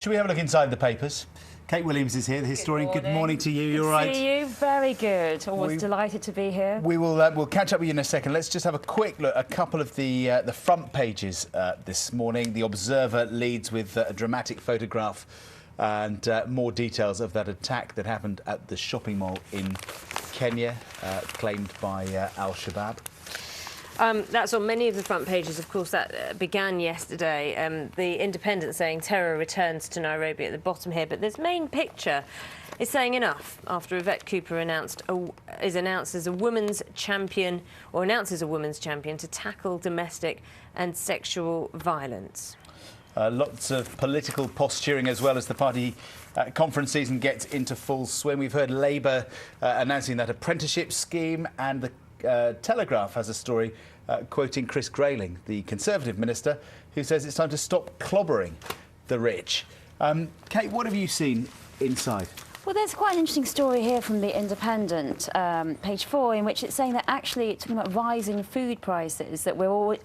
Should we have a look inside the papers? Kate Williams is here, the historian. Good morning to you. You're right. See you. Very good. Always delighted to be here. We'll catch up with you in a second. Let's just have a quick look. A couple of the front pages this morning. The Observer leads with a dramatic photograph and more details of that attack that happened at the shopping mall in Kenya, claimed by Al-Shabaab. That's on many of the front pages. Of course, that began yesterday. The Independent saying terror returns to Nairobi at the bottom here. But this main picture is saying enough after Yvette Cooper is announced as a women's champion, or announces a women's champion to tackle domestic and sexual violence. Lots of political posturing as well as the party conference season gets into full swing. We've heard Labour announcing that apprenticeship scheme, and the Telegraph has a story quoting Chris Grayling, the Conservative minister, who says it's time to stop clobbering the rich. Kate, what have you seen inside? Well, there's quite an interesting story here from the Independent, page 4, in which it's saying that actually it's talking about rising food prices, that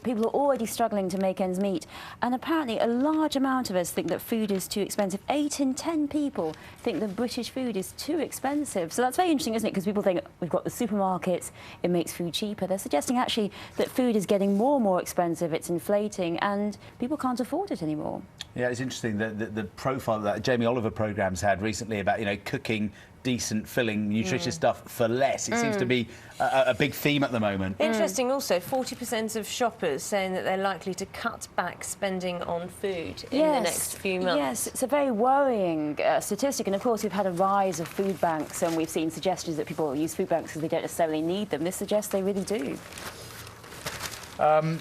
people are already struggling to make ends meet. And apparently a large amount of us think that food is too expensive. 8 in 10 people think that British food is too expensive. So that's very interesting, isn't it? Because people think we've got the supermarkets, it makes food cheaper. They're suggesting actually that food is getting more and more expensive, it's inflating, and people can't afford it anymore. Yeah, it's interesting the profile that Jamie Oliver programme's had recently about, you know, cooking decent, filling, nutritious stuff for less. It seems to be a big theme at the moment. Interesting also, 40% of shoppers saying that they're likely to cut back spending on food in the next few months. Yes, it's a very worrying statistic. And of course, we've had a rise of food banks, and we've seen suggestions that people use food banks because they don't necessarily need them. This suggests they really do.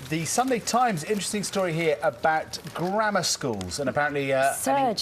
The Sunday Times, interesting story here about grammar schools and apparently an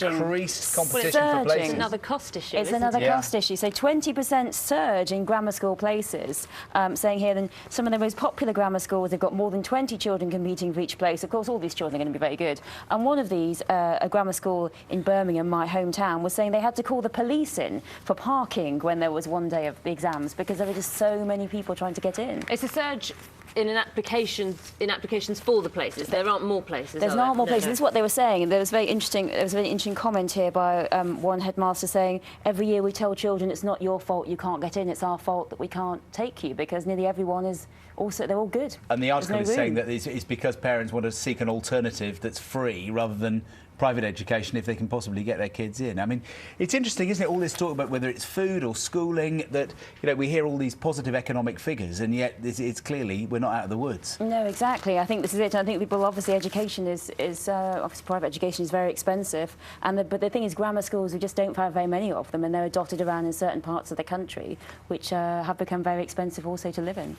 increased competition for places. It's another cost issue. It's another cost issue. So 20% surge in grammar school places. Saying here, then some of the most popular grammar schools, they've got more than 20 children competing for each place. Of course, all these children are going to be very good. And one of these, a grammar school in Birmingham, my hometown, was saying they had to call the police in for parking when there was one day of the exams because there were just so many people trying to get in. It's a surge in applications for the places. There aren't more places. There's not more places. This is what they were saying. And there was a very interesting comment here by one headmaster saying, every year we tell children it's not your fault you can't get in, it's our fault that we can't take you, because nearly everyone is also, they're all good. And the article is saying that it's because parents want to seek an alternative that's free rather than private education if they can possibly get their kids in. I mean, it's interesting, isn't it, all this talk about whether it's food or schooling, that, you know, we hear all these positive economic figures, and yet it's clearly we're not out of the woods. No, exactly. I think this is it. I think people, obviously, education is obviously private education is very expensive, but the thing is, grammar schools, we just don't have very many of them, and they're dotted around in certain parts of the country, which have become very expensive also to live in.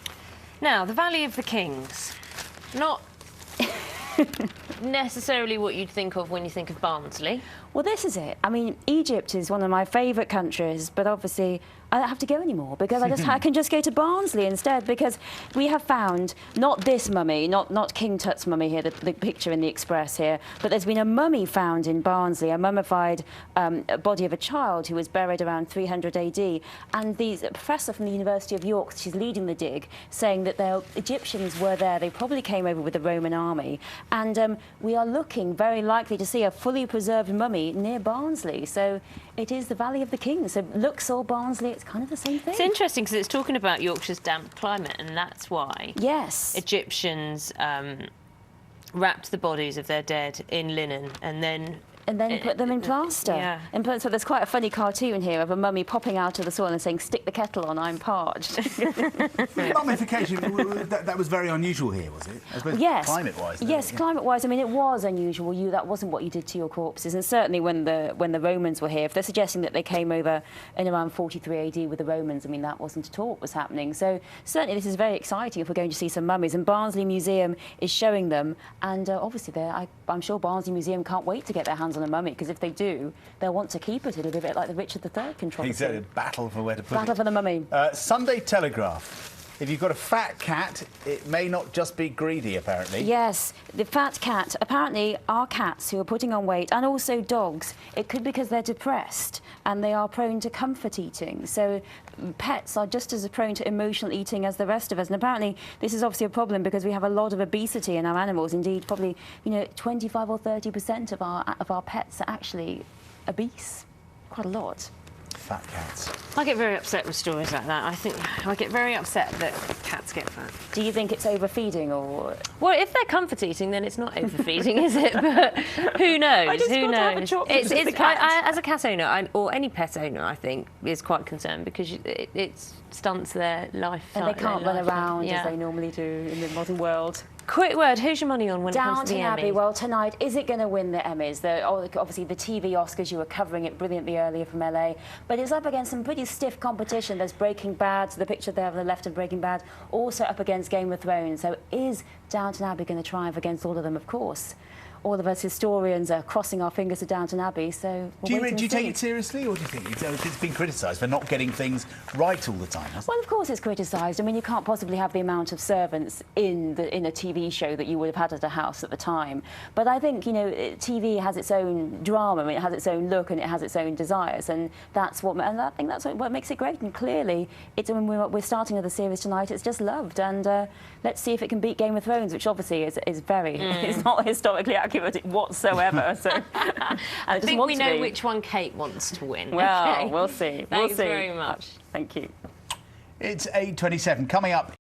Now, the Valley of the Kings, not necessarily what you'd think of when you think of Barnsley. Well, this is it. I mean, Egypt is one of my favourite countries, but obviously I don't have to go anymore because I can just go to Barnsley instead, because we have found not this mummy, not King Tut's mummy here, the picture in the Express here, but there's been a mummy found in Barnsley, a mummified body of a child who was buried around 300 AD. And the professor from the University of York, she's leading the dig, saying that the Egyptians were there. They probably came over with the Roman army. And we are looking very likely to see a fully preserved mummy near Barnsley. So it is the Valley of the Kings. So Luxor, Barnsley, it's kind of the same thing. It's interesting because it's talking about Yorkshire's damp climate, and that's why Egyptians wrapped the bodies of their dead in linen and then put them in plaster. Yeah. So there's quite a funny cartoon here of a mummy popping out of the soil and saying, "Stick the kettle on, I'm parched." Mummification, that was very unusual here, was it? I suppose climate-wise. Yes, climate-wise. I mean, it was unusual. That wasn't what you did to your corpses. And certainly when the Romans were here, if they're suggesting that they came over in around 43 AD with the Romans, I mean, that wasn't at all what was happening. So certainly this is very exciting if we're going to see some mummies. And Barnsley Museum is showing them. And obviously, I'm sure Barnsley Museum can't wait to get their hands on a mummy, because if they do, they'll want to keep it. It'll be a bit like the Richard III controversy. Exactly, battle for where to put it. Battle for the mummy. Sunday Telegraph. if you've got a fat cat, it may not just be greedy, apparently. Yes, the fat cat. Apparently, our cats who are putting on weight, and also dogs, it could be because they're depressed and they are prone to comfort eating. So pets are just as prone to emotional eating as the rest of us. And apparently, this is obviously a problem because we have a lot of obesity in our animals. Indeed, probably 25 or 30% of our pets are actually obese. Quite a lot. Fat cats. I get very upset with stories like that. I think I get very upset that cats get fat. Do you think it's overfeeding or...? Well, if they're comfort eating, then it's not overfeeding, is it? But who knows? I just Who got to have a knows? chocolate with the cat. As a cat owner, or any pet owner, I think, is quite concerned because it stunts their life. And they can't run around yeah. as they normally do in the modern world. Quick word, who's your money on when it comes to Downton the Abbey, Emmys? well, tonight, is it going to win the Emmys? Obviously, the TV Oscars, you were covering it brilliantly earlier from LA, but it's up against some pretty stiff competition. There's Breaking Bad, the picture there on the left of Breaking Bad, also up against Game of Thrones. So is Downton Abbey going to triumph against all of them? Of course. All of us historians are crossing our fingers to Downton Abbey, so Do you take it seriously, or do you think it's been criticised for not getting things right all the time, hasn't it? Well, of course it's criticised. I mean, you can't possibly have the amount of servants in a TV show that you would have had at a house at the time. But I think, TV has its own drama, it has its own look, and it has its own desires, and that's what. And I think that's what makes it great. And clearly, when we're starting the series tonight, it's just loved. And let's see if it can beat Game of Thrones, which obviously is very. It's not historically accurate whatsoever. So I think we know which one Kate wants to win. Well, okay. we'll see. Thanks very much. Thank you. It's 8:27. Coming up.